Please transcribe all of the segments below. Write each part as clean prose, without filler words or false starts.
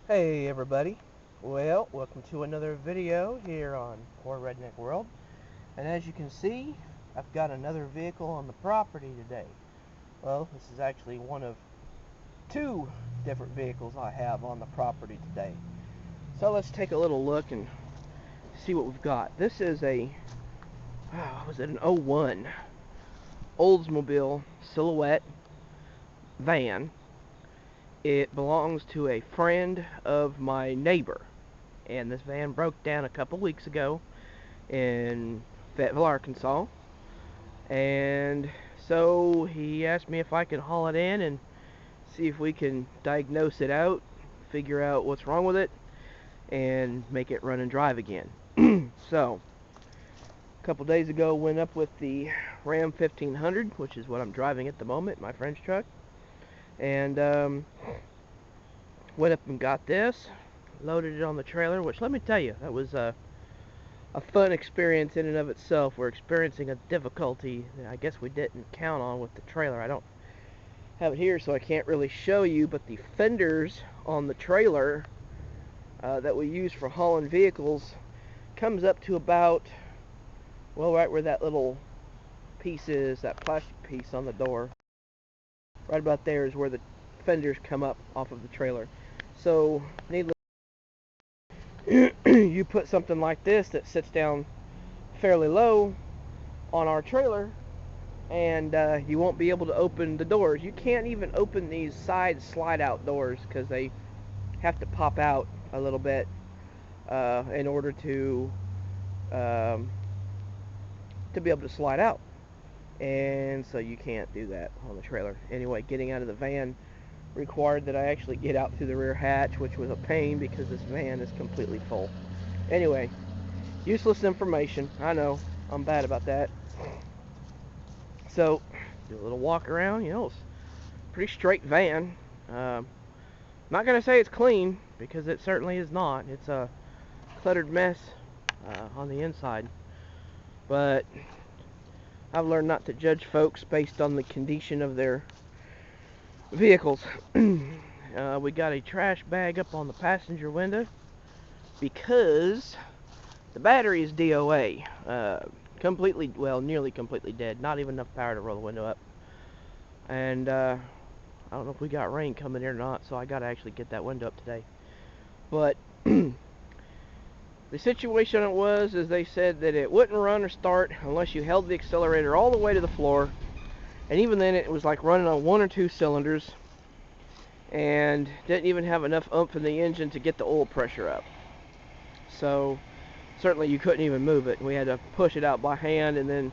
Hey everybody, well, welcome to another video here on Poor Redneck World. And as you can see, I've got another vehicle on the property today. Well, this is actually one of two different vehicles I have on the property today. So let's take a little look and see what we've got. This is a, was it an '01 Oldsmobile Silholiette van. It belongs to a friend of my neighbor, and this van broke down a couple weeks ago in Fayetteville, Arkansas, and so he asked me if I could haul it in and see if we can diagnose it out, figure out what's wrong with it, and make it run and drive again. So a couple days ago went up with the Ram 1500, which is what I'm driving at the moment, my friend's truck, and went up and got this, loaded it on the trailer, which, let me tell you, that was a fun experience in and of itself. We're experiencing a difficulty that I guess we didn't count on with the trailer. I don't have it here, so I can't really show you, but the fenders on the trailer that we use for hauling vehicles comes up to about, well, right where that little piece is, that plastic piece on the door. Right about there is where the fenders come up off of the trailer. So, needless, you put something like this that sits down fairly low on our trailer, and you won't be able to open the doors. You can't even open these side slide-out doors because they have to pop out a little bit in order to be able to slide out. And so you can't do that on the trailer. Anyway, getting out of the van required that I actually get out through the rear hatch, which was a pain because this van is completely full. Anyway, useless information. I know, I'm bad about that. So, do a little walk around. You know, it's a pretty straight van. Not going to say it's clean, because it certainly is not. It's a cluttered mess on the inside. But I've learned not to judge folks based on the condition of their vehicles. We got a trash bag up on the passenger window because the battery is DOA. Completely, well, nearly completely dead. Not even enough power to roll the window up. And I don't know if we got rain coming in or not, so I got to actually get that window up today. But the situation it was is they said that it wouldn't run or start unless you held the accelerator all the way to the floor. And even then, it was like running on 1 or 2 cylinders, and didn't even have enough oomph in the engine to get the oil pressure up. So certainly you couldn't even move it. We had to push it out by hand and then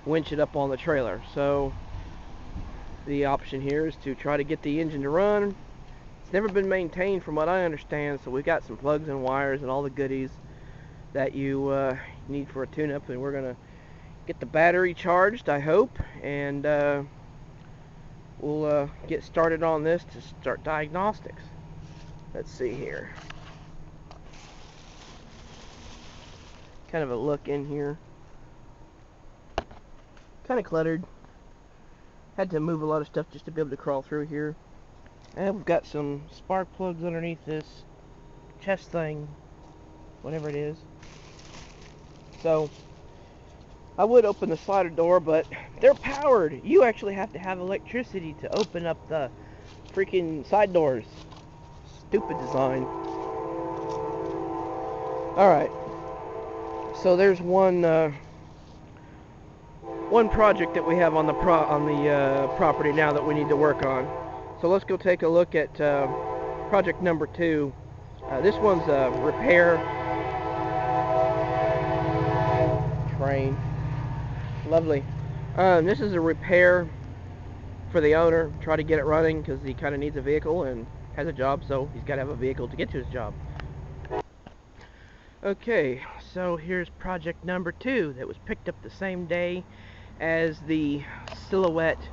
winch it up on the trailer. So the option here is to try to get the engine to run. It's never been maintained from what I understand, so we've got some plugs and wires and all the goodies that you need for a tune-up, and we're going to get the battery charged, I hope, and we'll get started on this to start diagnostics. Let's see here. Kind of a look in here. Kind of cluttered. Had to move a lot of stuff just to be able to crawl through here. And we've got some spark plugs underneath this chest thing, whatever it is. So I would open the slider door, but they're powered. You actually have to have electricity to open up the freaking side doors. Stupid design. Alright. So there's one project that we have on the property now that we need to work on. So let's go take a look at project number 2. This one's a repair train. Lovely. This is a repair for the owner. Try to get it running because he kind of needs a vehicle and has a job, so he's got to have a vehicle to get to his job. Okay, so here's project number 2 that was picked up the same day as the Silholiette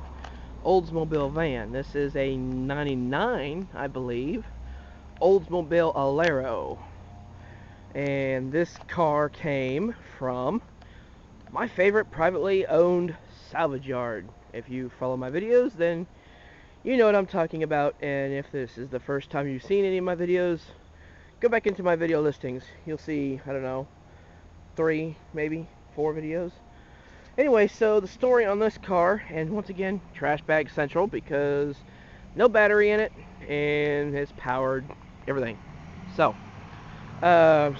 Oldsmobile van. This is a 99, I believe, Oldsmobile Alero. And this car came from my favorite privately owned salvage yard. If you follow my videos, then you know what I'm talking about, and if this is the first time you've seen any of my videos, go back into my video listings. You'll see, I don't know, 3, maybe 4 videos. Anyway, so the story on this car, and once again, trash bag central, because no battery in it, and it's powered, everything. So,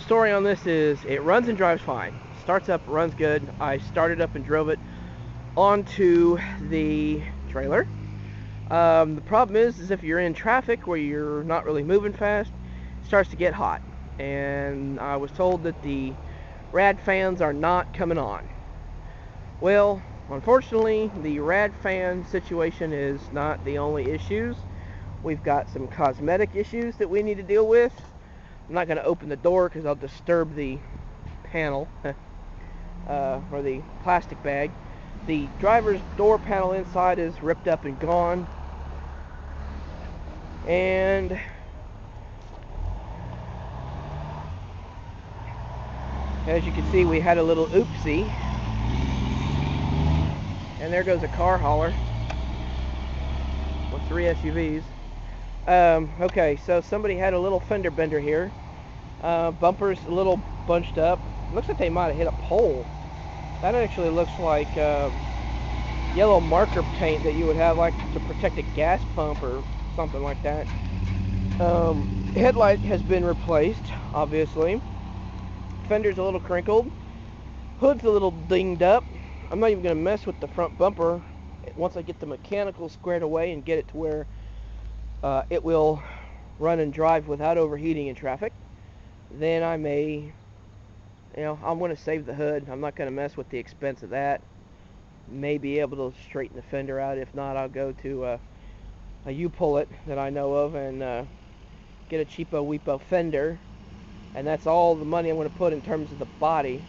story on this is, it runs and drives fine. Starts up, runs good. I started up and drove it onto the trailer. The problem is if you're in traffic where you're not really moving fast, it starts to get hot. And I was told that the rad fans are not coming on. Well, unfortunately, the rad fan situation is not the only issues. We've got some cosmetic issues that we need to deal with. I'm not going to open the door because I'll disturb the panel, or the plastic bag. The driver's door panel inside is ripped up and gone. And as you can see, we had a little oopsie. And there goes a car hauler with 3 SUVs. Okay, so somebody had a little fender bender here. Bumpers a little bunched up. Looks like they might have hit a pole. That actually looks like yellow marker paint that you would have like to protect a gas pump or something like that. Headlight has been replaced, obviously. Fender's a little crinkled. Hood's a little dinged up. I'm not even going to mess with the front bumper. Once I get the mechanical squared away and get it to where it will run and drive without overheating in traffic, then I may, I'm going to save the hood. I'm not going to mess with the expense of that. May be able to straighten the fender out. If not, I'll go to a U-Pull-It that I know of and get a cheapo-weepo fender. And that's all the money I'm going to put in terms of the body.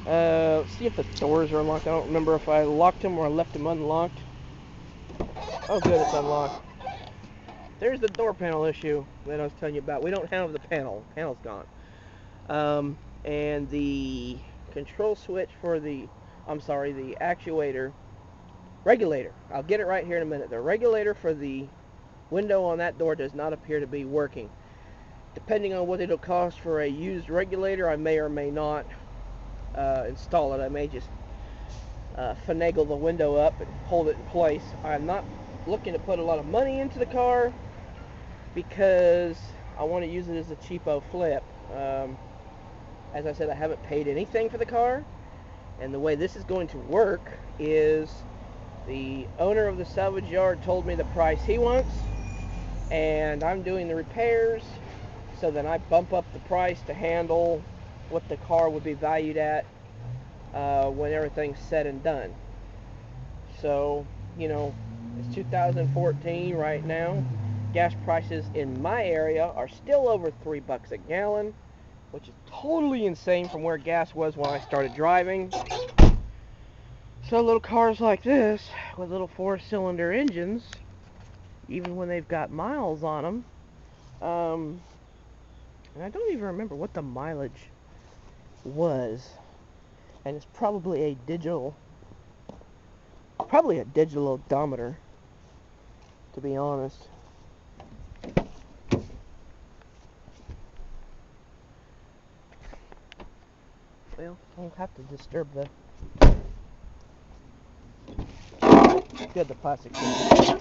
See if the doors are unlocked. I don't remember if I locked them or I left them unlocked. Oh good, it's unlocked. There's the door panel issue that I was telling you about. We don't have the panel. The panel's gone. And the control switch for the actuator, regulator. I'll get it right here in a minute. The regulator for the window on that door does not appear to be working. Depending on what it'll cost for a used regulator, I may or may not install it. I may just finagle the window up and hold it in place. I'm not looking to put a lot of money into the car because I want to use it as a cheapo flip. As I said, I haven't paid anything for the car, and the way this is going to work is the owner of the salvage yard told me the price he wants, and I'm doing the repairs, so then I bump up the price to handle what the car would be valued at when everything's said and done. So, it's 2014 right now. Gas prices in my area are still over $3 a gallon, which is totally insane from where gas was when I started driving. So little cars like this, with little 4-cylinder engines, even when they've got miles on them, and I don't even remember what the mileage was, and it's probably a digital odometer, to be honest. Well, I'll have to disturb the plastic thing.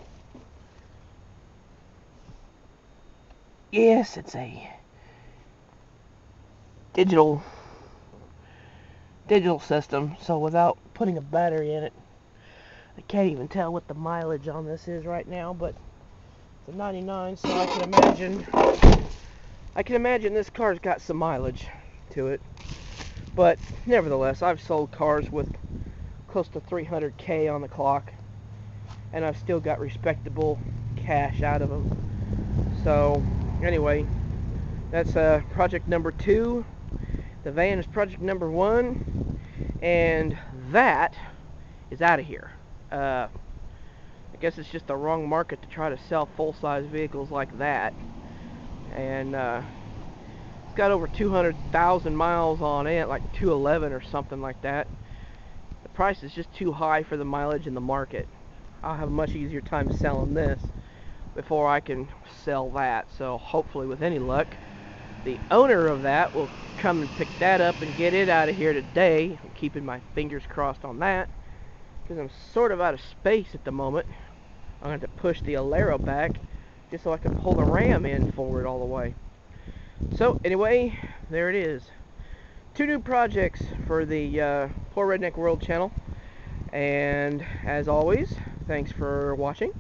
Yes, it's a digital system, so without putting a battery in it, I can't even tell what the mileage on this is right now, but it's a 99, so I can imagine this car's got some mileage to it. But nevertheless, I've sold cars with close to 300K on the clock, and I've still got respectable cash out of them. So anyway, that's project number 2. The van is project number 1, and that is out of here. I guess it's just the wrong market to try to sell full-size vehicles like that. And it's got over 200,000 miles on it, like 211 or something like that. The price is just too high for the mileage in the market. I'll have a much easier time selling this before I can sell that. So hopefully, with any luck, the owner of that will come and pick that up and get it out of here today. I'm keeping my fingers crossed on that, because I'm sort of out of space at the moment. I'm going to have to push the Alero back just so I can pull the Ram in forward all the way. So anyway, there it is. 2 new projects for the Poor Redneck World channel. And as always, thanks for watching.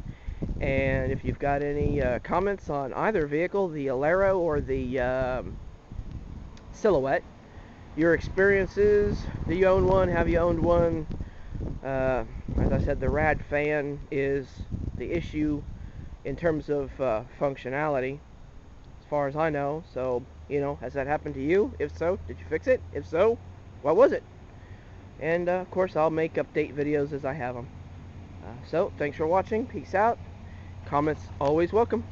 And if you've got any comments on either vehicle, the Alero or the Silhouette, your experiences, do you own one, have you owned one? As I said, the rad fan is the issue in terms of functionality, as far as I know. So, you know, has that happened to you? If so, did you fix it? If so, what was it? And of course, I'll make update videos as I have them. So, thanks for watching. Peace out. Comments always welcome.